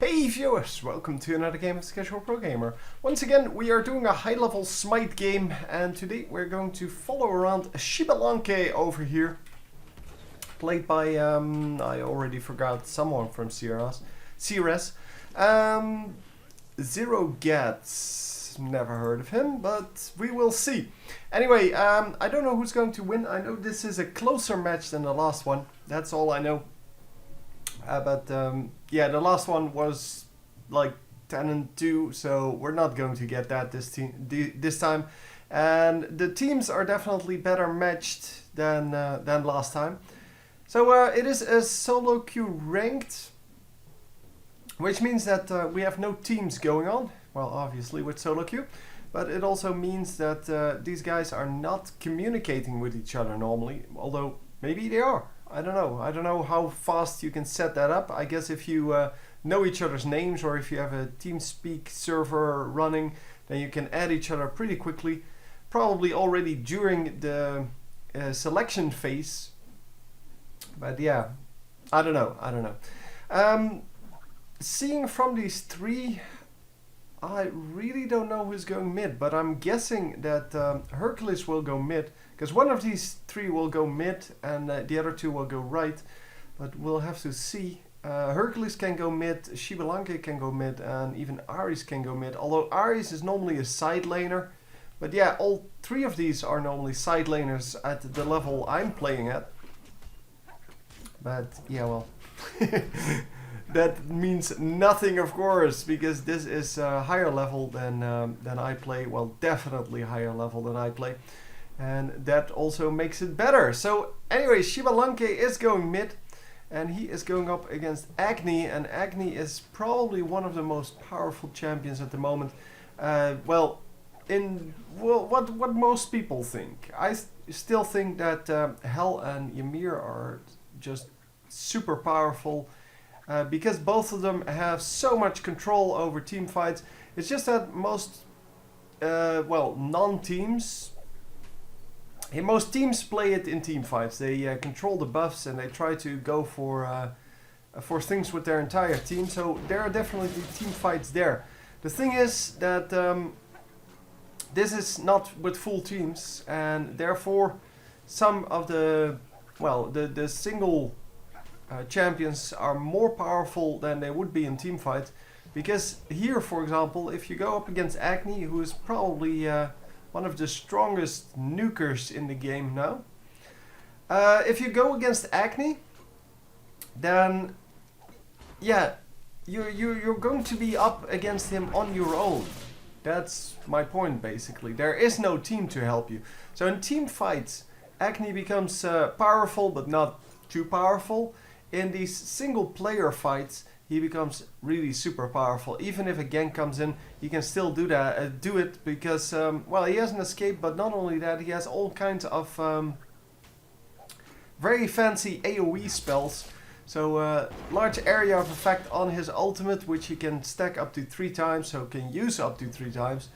Hey viewers, welcome to another game of Casual Pro Gamer. Once again, we are doing a high-level Smite game, and today we're going to follow around Xbalanque over here. Played by, I already forgot, someone from ZeroGarz's. ZeroGarz's, never heard of him, but we will see. Anyway, I don't know who's going to win. I know this is a closer match than the last one. That's all I know. Yeah, the last one was like 10-2, so we're not going to get that this time. And the teams are definitely better matched than last time. So it is a solo queue ranked, which means that we have no teams going on. Well, obviously with solo queue, but it also means that these guys are not communicating with each other normally. Although maybe they are. I don't know. I don't know how fast you can set that up. I guess if you know each other's names, or if you have a TeamSpeak server running, then you can add each other pretty quickly. Probably already during the selection phase. But yeah, I don't know. Seeing from these three, I really don't know who's going mid, but I'm guessing that Hercules will go mid, because one of these three will go mid and the other two will go right, but we'll have to see. Hercules can go mid, Xbalanque can go mid, and even Ares can go mid, although Ares is normally a side laner. But yeah, all three of these are normally side laners at the level I'm playing at. But yeah, well, that means nothing, of course, because this is a higher level than I play. Well, definitely higher level than I play. And that also makes it better. So anyway, Xbalanque is going mid, and he is going up against Agni, and Agni is probably one of the most powerful champions at the moment. Well, what most people think. I still think that Hel and Ymir are just super powerful, because both of them have so much control over team fights. It's just that most non-teams, most teams play it in team fights. They control the buffs and they try to go for things with their entire team. So there are definitely team fights there. The thing is that this is not with full teams, and therefore some of the single champions are more powerful than they would be in team fights. Because here, for example, if you go up against Agni, who is probably one of the strongest nukers in the game now. If you go against Agni, then yeah, you're going to be up against him on your own. That's my point, basically. There is no team to help you. So in team fights, Agni becomes powerful, but not too powerful. In these single player fights, he becomes really super powerful. Even if a gank comes in, he can still do it because he has an escape, but not only that, he has all kinds of very fancy AoE spells. So large area of effect on his ultimate, which he can stack up to 3 times, so can use up to 3 times.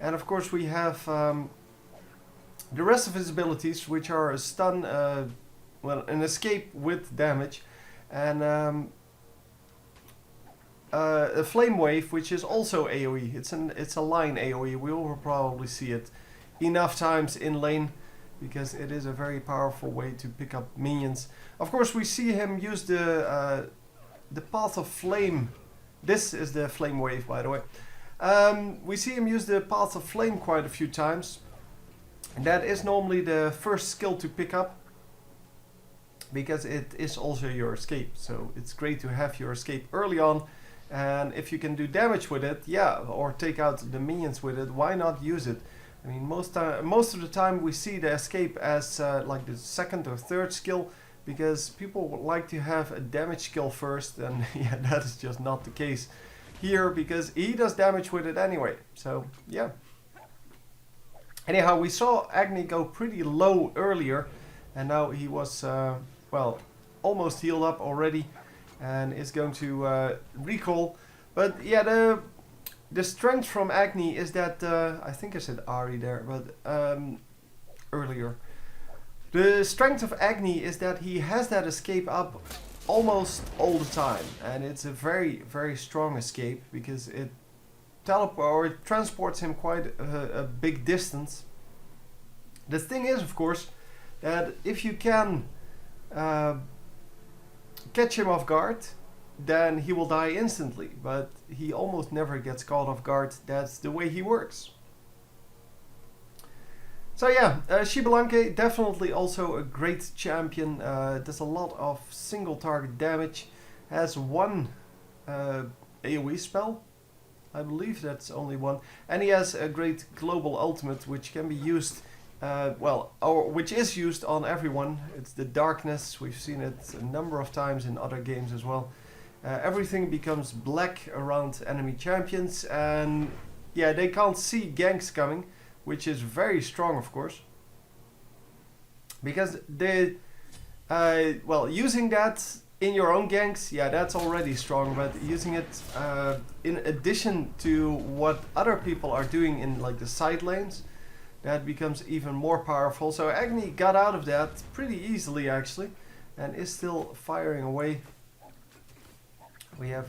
And of course we have the rest of his abilities, which are a stun, an escape with damage, and a flame wave, which is also AoE. It's a line AoE. We will probably see it enough times in lane, because it is a very powerful way to pick up minions. Of course, we see him use the Path of Flame. This is the flame wave, by the way. We see him use the Path of Flame quite a few times. And that is normally the first skill to pick up, because it is also your escape. So it's great to have your escape early on. And if you can do damage with it, yeah, or take out the minions with it, why not use it? I mean, most of the time we see the escape as like the second or third skill, because people would like to have a damage skill first, and yeah, that is just not the case here, because he does damage with it anyway. So yeah. Anyhow, we saw Agni go pretty low earlier, and now he was almost healed up already, and is going to recall. But yeah, the strength from Agni is that I think I said Ari there, but earlier. The strength of Agni is that he has that escape up almost all the time, and it's a very, very strong escape because it transports him quite a big distance. The thing is, of course, that if you can catch him off guard, then he will die instantly, but he almost never gets caught off guard. That's the way he works. So yeah, Xbalanque, definitely also a great champion, does a lot of single target damage, has one AoE spell, I believe that's only one, and he has a great global ultimate which can be used, which is used on everyone. It's the darkness, we've seen it a number of times in other games as well. Everything becomes black around enemy champions, and yeah, they can't see ganks coming, which is very strong, of course, because they, using that in your own ganks, yeah, that's already strong, but using it in addition to what other people are doing in like the side lanes, that becomes even more powerful. So Agni got out of that pretty easily actually, and is still firing away. We have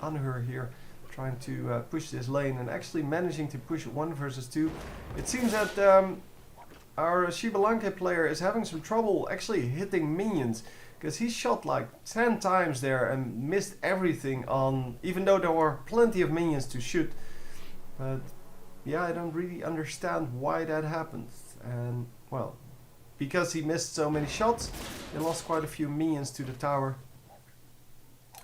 Anhur here trying to push this lane and actually managing to push 1 versus 2. It seems that our Xbalanque player is having some trouble actually hitting minions, because he shot like 10 times there and missed everything on, even though there were plenty of minions to shoot. But yeah, I don't really understand why that happened. And well, because he missed so many shots, he lost quite a few minions to the tower.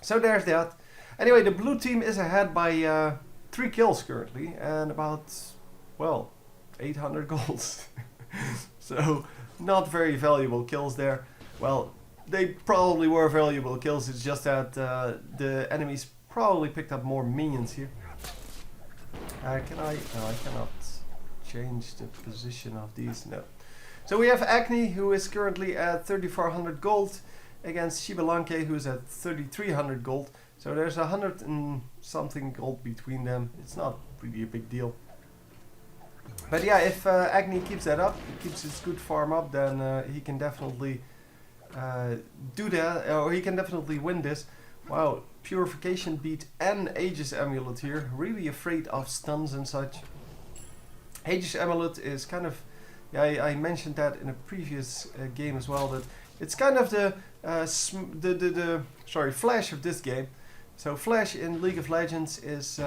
So there's that. Anyway, the blue team is ahead by 3 kills currently, and about, well, 800 golds. So not very valuable kills there. Well, they probably were valuable kills, it's just that the enemies probably picked up more minions here. Can I? No, I cannot change the position of these, no. So we have Agni, who is currently at 3400 gold, against Xbalanque, who's at 3300 gold. So there's 100 and something gold between them. It's not really a big deal. But yeah, if Agni keeps that up, keeps his good farm up, then he can definitely do that, or he can definitely win this. Wow, Purification beat and Aegis Amulet here. Really afraid of stuns and such. Aegis Amulet is kind of, yeah, I mentioned that in a previous game as well, that it's kind of the Flash of this game. So Flash in League of Legends is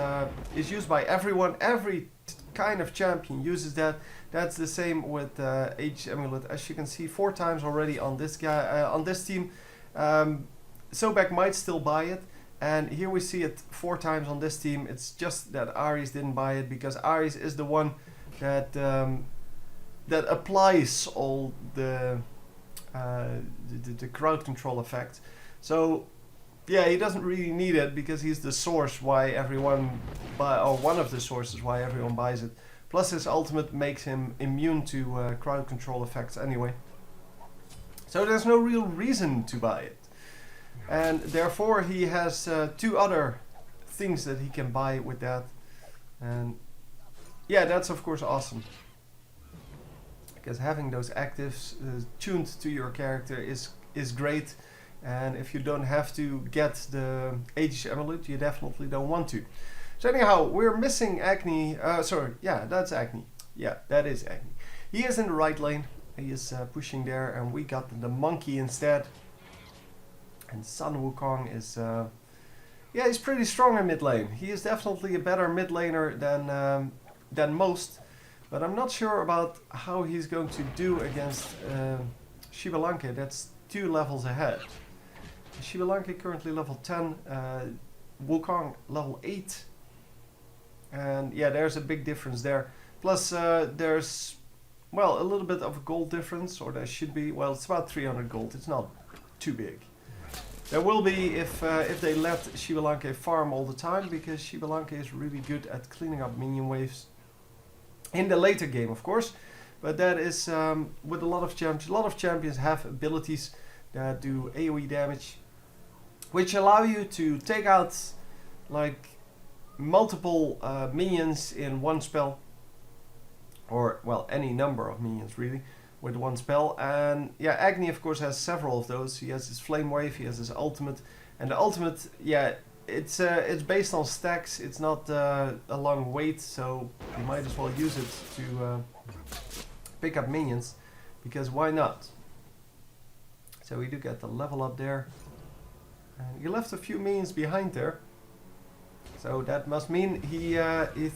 used by everyone. Every kind of champion uses that. That's the same with Aegis Amulet. As you can see, 4 times already on this guy, on this team. Sobek might still buy it, and here we see it 4 times on this team. It's just that Ares didn't buy it, because Ares is the one that that applies all the crowd control effect. So yeah, he doesn't really need it, because he's the source why everyone or one of the sources why everyone buys it. Plus his ultimate makes him immune to crowd control effects anyway. So there's no real reason to buy it. And therefore he has 2 other things that he can buy with that. And yeah, that's of course awesome, because having those actives tuned to your character is great. And if you don't have to get the Aegis Amulet, you definitely don't want to. So anyhow, we're missing Agni. Sorry, yeah, that's Agni. Yeah, that is Agni. He is in the right lane. He is pushing there, and we got the monkey instead. And Sun Wukong is, yeah, he's pretty strong in mid lane. He is definitely a better mid laner than most. But I'm not sure about how he's going to do against Xbalanque. That's 2 levels ahead. Xbalanque currently level 10, Wukong level 8. And yeah, there's a big difference there. Plus there's, well, a little bit of a gold difference, or there should be. Well, it's about 300 gold. It's not too big. There will be if they let Xbalanque farm all the time, because Xbalanque is really good at cleaning up minion waves. In the later game, of course. But that is with a lot of champions. A lot of champions have abilities that do AoE damage, which allow you to take out like multiple minions in one spell, or well, any number of minions really, with one spell. And yeah, Agni of course has several of those. He has his Flame Wave, he has his ultimate, and the ultimate, yeah, it's based on stacks. It's not a long wait, so you might as well use it to pick up minions, because why not? So we do get the level up there, and he left a few minions behind there. So that must mean he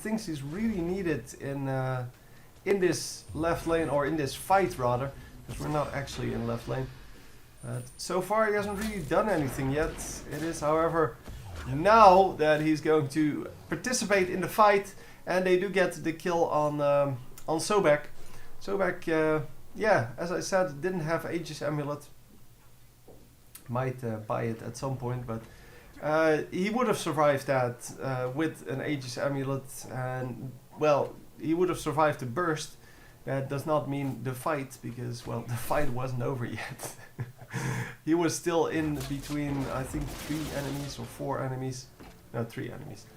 thinks he's really needed in this left lane, or in this fight rather, because we're not actually in left lane. But so far he hasn't really done anything yet. It is, however, now that he's going to participate in the fight, and they do get the kill on Sobek. Sobek, yeah, as I said, didn't have Aegis Amulet. Might buy it at some point, but he would have survived that with an Aegis Amulet, and well, he would have survived the burst. That does not mean the fight, because well, the fight wasn't over yet. He was still in between, I think, 3 enemies or 4 enemies. No, 3 enemies.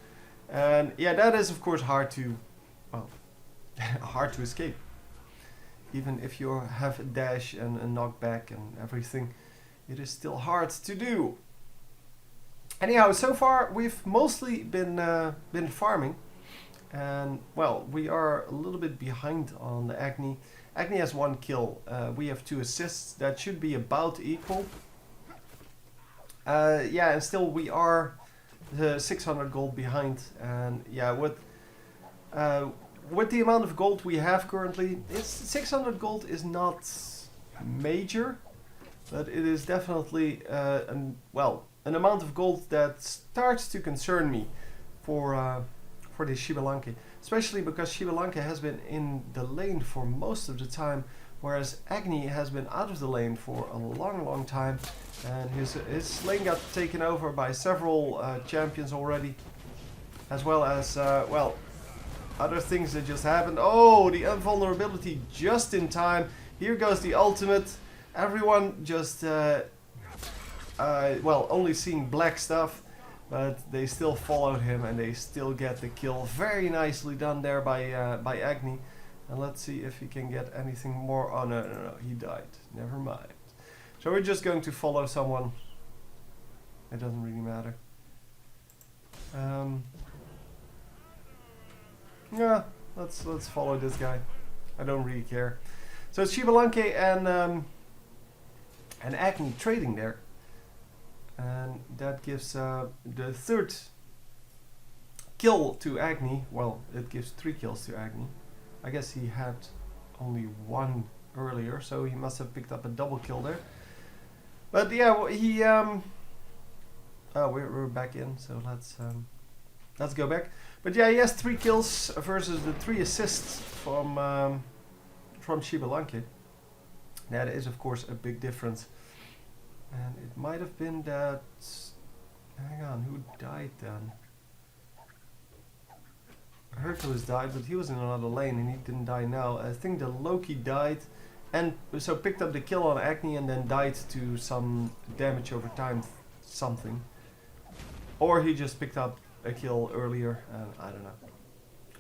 And yeah, that is of course hard to, well, hard to escape. Even if you have a dash and a knockback and everything, it is still hard to do. Anyhow, so far we've mostly been farming, and well, we are a little bit behind on the Agni. Agni has 1 kill. We have 2 assists. That should be about equal. Yeah, and still we are 600 gold behind. And yeah, with the amount of gold we have currently, 600 gold is not major, but it is definitely an amount of gold that starts to concern me for this Xbalanque. Especially because Xbalanque has been in the lane for most of the time, whereas Agni has been out of the lane for a long time, and his lane got taken over by several champions already, as well as well, other things that just happened. Oh, the invulnerability just in time. Here goes the ultimate. Everyone just well, only seeing black stuff, but they still followed him and they still get the kill. Very nicely done there by Agni. And let's see if he can get anything more. Oh no, he died. Never mind. So we're just going to follow someone. It doesn't really matter. Yeah, let's follow this guy. I don't really care. So it's Xbalanque and Agni trading there. And that gives the 3rd kill to Agni. Well, it gives 3 kills to Agni. I guess he had only 1 earlier, so he must have picked up a double kill there. But yeah, well, he oh, we're back in, so let's go back. But yeah, he has 3 kills versus the 3 assists from Xbalanque. That is of course a big difference. And it might have been that... Hang on, who died then? Hercules died, but he was in another lane and he didn't die now. I think the Loki died, and so picked up the kill on Agni and then died to some damage over time something. Or he just picked up a kill earlier, and I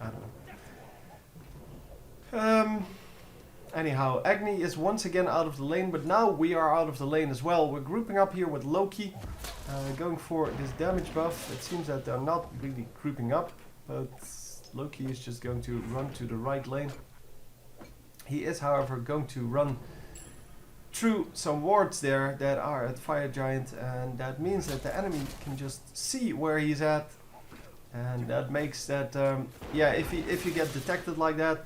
don't know. Anyhow, Agni is once again out of the lane, but now we are out of the lane as well. We're grouping up here with Loki, going for this damage buff. It seems that they're not really grouping up, but Loki is just going to run to the right lane. He is, however, going to run through some wards there that are at Fire Giant, and that means that the enemy can just see where he's at, and that makes that, yeah, if you get detected like that,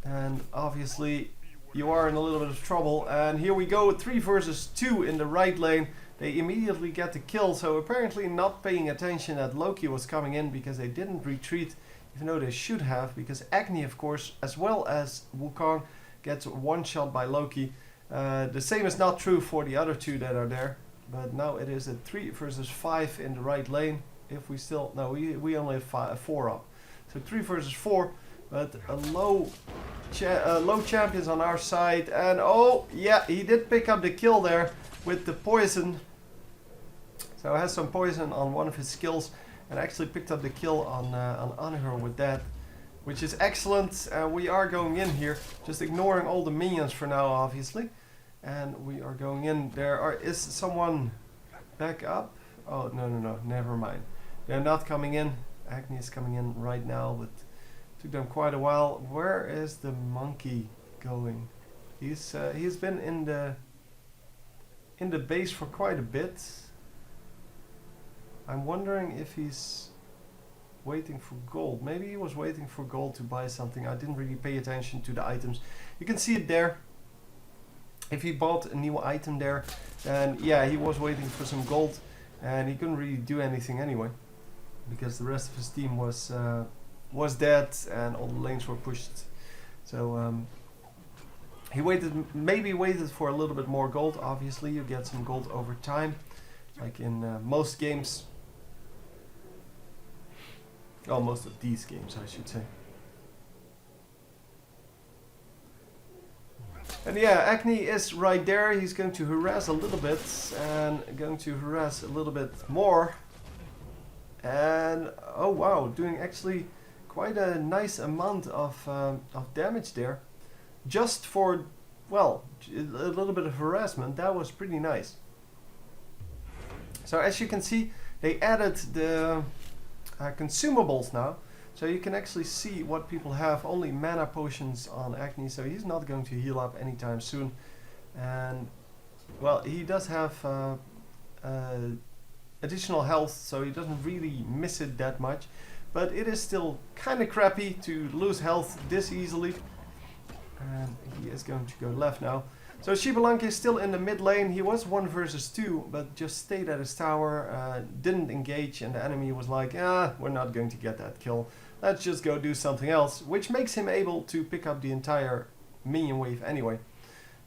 and obviously you are in a little bit of trouble. And here we go, 3 versus 2 in the right lane. They immediately get the kill, so apparently not paying attention that Loki was coming in, because they didn't retreat, even though they should have, because Agni, of course, as well as Wukong, gets one shot by Loki. The same is not true for the other 2 that are there, but now it is a 3 versus 5 in the right lane. If we still, no, we only have 4 up, so 3 versus 4. But a low champions on our side, and oh yeah, he did pick up the kill there with the poison. So has some poison on one of his skills, and actually picked up the kill on Anhur with that. which is excellent. We are going in here, just ignoring all the minions for now, obviously. And we are going in. Is someone back up? Oh, no, never mind. They're not coming in. Agni is coming in right now, but took them quite a while. Where is the monkey going? He's been in the base for quite a bit. I'm wondering if he's waiting for gold. Maybe he was waiting for gold to buy something. I didn't really pay attention to the items. You can see it there. If he bought a new item there, then yeah, he was waiting for some gold, and he couldn't really do anything anyway, because the rest of his team was dead and all the lanes were pushed. So he maybe waited for a little bit more gold. Obviously, you get some gold over time, like in most games. Oh, most of these games, I should say. And yeah, Agni is right there. He's going to harass a little bit and going to harass a little bit more. And oh wow, doing actually quite a nice amount of damage there. Just for, well, a little bit of harassment. That was pretty nice. So as you can see, they added the consumables now. So you can actually see what people have. Only mana potions on Agni, so he's not going to heal up anytime soon. And well, he does have additional health, so he doesn't really miss it that much. But it is still kind of crappy to lose health this easily. And he is going to go left now. So Xbalanque is still in the mid lane. He was 1 versus 2, but just stayed at his tower, didn't engage, and the enemy was like, we're not going to get that kill. Let's just go do something else, which makes him able to pick up the entire minion wave anyway.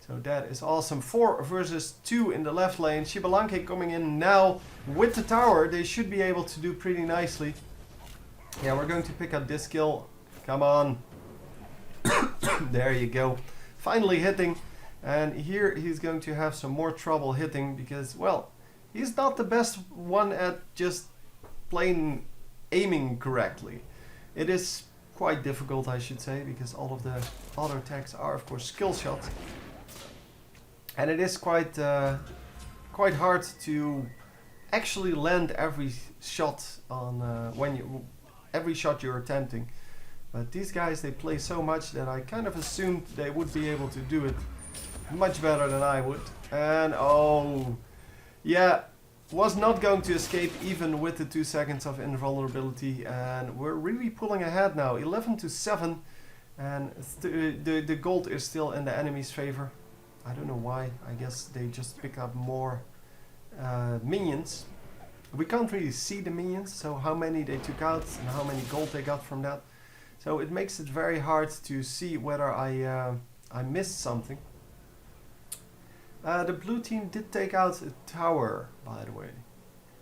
So that is awesome. 4 versus 2 in the left lane. Xbalanque coming in now with the tower. They should be able to do pretty nicely. Yeah, we're going to pick up this kill. Come on. There you go. Finally hitting. And here he's going to have some more trouble hitting because, well, he's not the best one at just plain aiming correctly. It is quite difficult, I should say, because all of the auto attacks are, of course, skill shots. And it is quite hard to actually land every shot on every shot you're attempting. But these guys, they play so much that I kind of assumed they would be able to do it much better than I would. And oh, yeah, was not going to escape even with the 2 seconds of invulnerability. And we're really pulling ahead now, 11-7, and the gold is still in the enemy's favor. I don't know why. I guess they just pick up more minions. We can't really see the minions, so how many they took out and how many gold they got from that. So it makes it very hard to see whether I missed something. The blue team did take out a tower, by the way.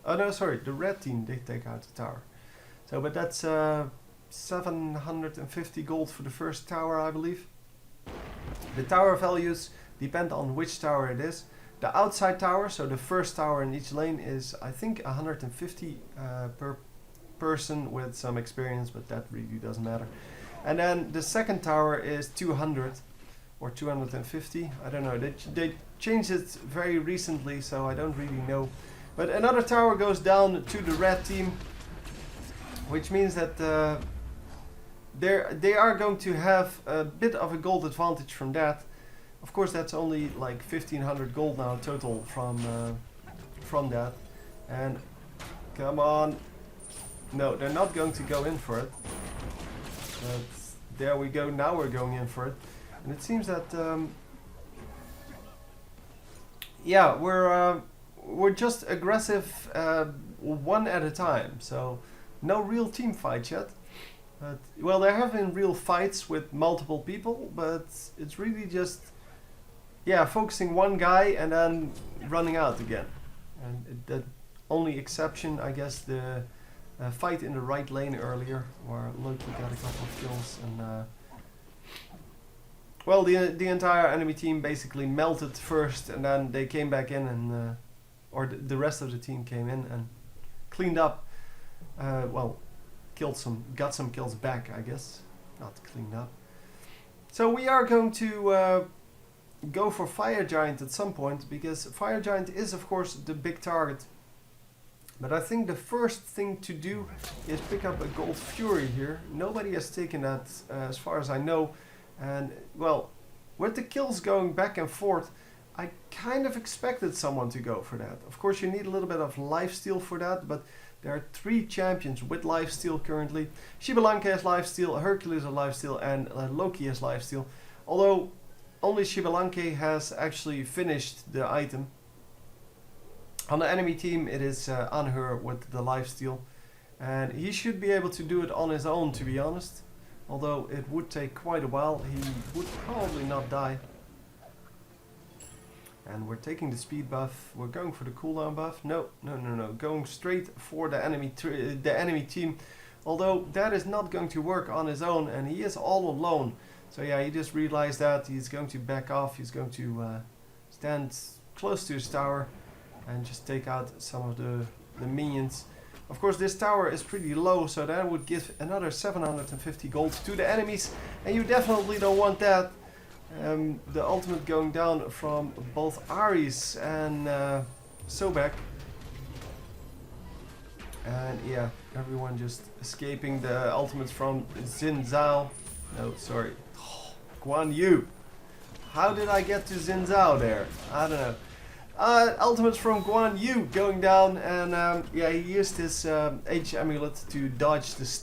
Oh no, sorry, the red team did take out a tower. So, but that's 750 gold for the first tower, I believe. The tower values depend on which tower it is. The outside tower, so the first tower in each lane, is I think 150 per person with some experience, but that really doesn't matter. And then the second tower is 200 or 250. I don't know. They changed it very recently, so I don't really know. But another tower goes down to the red team, which means that they are going to have a bit of a gold advantage from that. Of course, that's only like 1500 gold now total from that. And come on. No, they're not going to go in for it. But there we go. Now we're going in for it. And it seems that yeah, we're just aggressive one at a time. So no real team fights yet. But well, there have been real fights with multiple people, but it's really just focusing one guy and then running out again. And the only exception, I guess, the fight in the right lane earlier, where Loki got a couple of kills, and well, the entire enemy team basically melted first, and then they came back in, and or the rest of the team came in and cleaned up. Well, got some kills back, I guess. not cleaned up. So we are going to go for Fire Giant at some point, because Fire Giant is of course the big target. But I think the first thing to do is pick up a Gold Fury here. Nobody has taken that as far as I know. And well, with the kills going back and forth, I kind of expected someone to go for that. Of course you need a little bit of lifesteal for that, but there are 3 champions with lifesteal currently. Xbalanque has lifesteal, Hercules has lifesteal, and Loki has lifesteal. Although only Xbalanque has actually finished the item. On the enemy team it is Anhur with the lifesteal. And he should be able to do it on his own, to be honest. Although it would take quite a while, he would probably not die. And we're taking the speed buff. We're going for the cooldown buff. No. Going straight for the enemy team. Although that is not going to work on his own, and he is all alone. So yeah, he just realized that. He's going to back off. He's going to stand close to his tower and just take out some of the minions. Of course this tower is pretty low, so that would give another 750 gold to the enemies. And you definitely don't want that. The ultimate going down from both Ares and Sobek. And yeah, everyone just escaping the ultimates from Xin Zhao. No, sorry. Guan Yu. How did I get to Xin Zhao there? I don't know. Ultimates from Guan Yu going down, and yeah, he used his H amulet to dodge the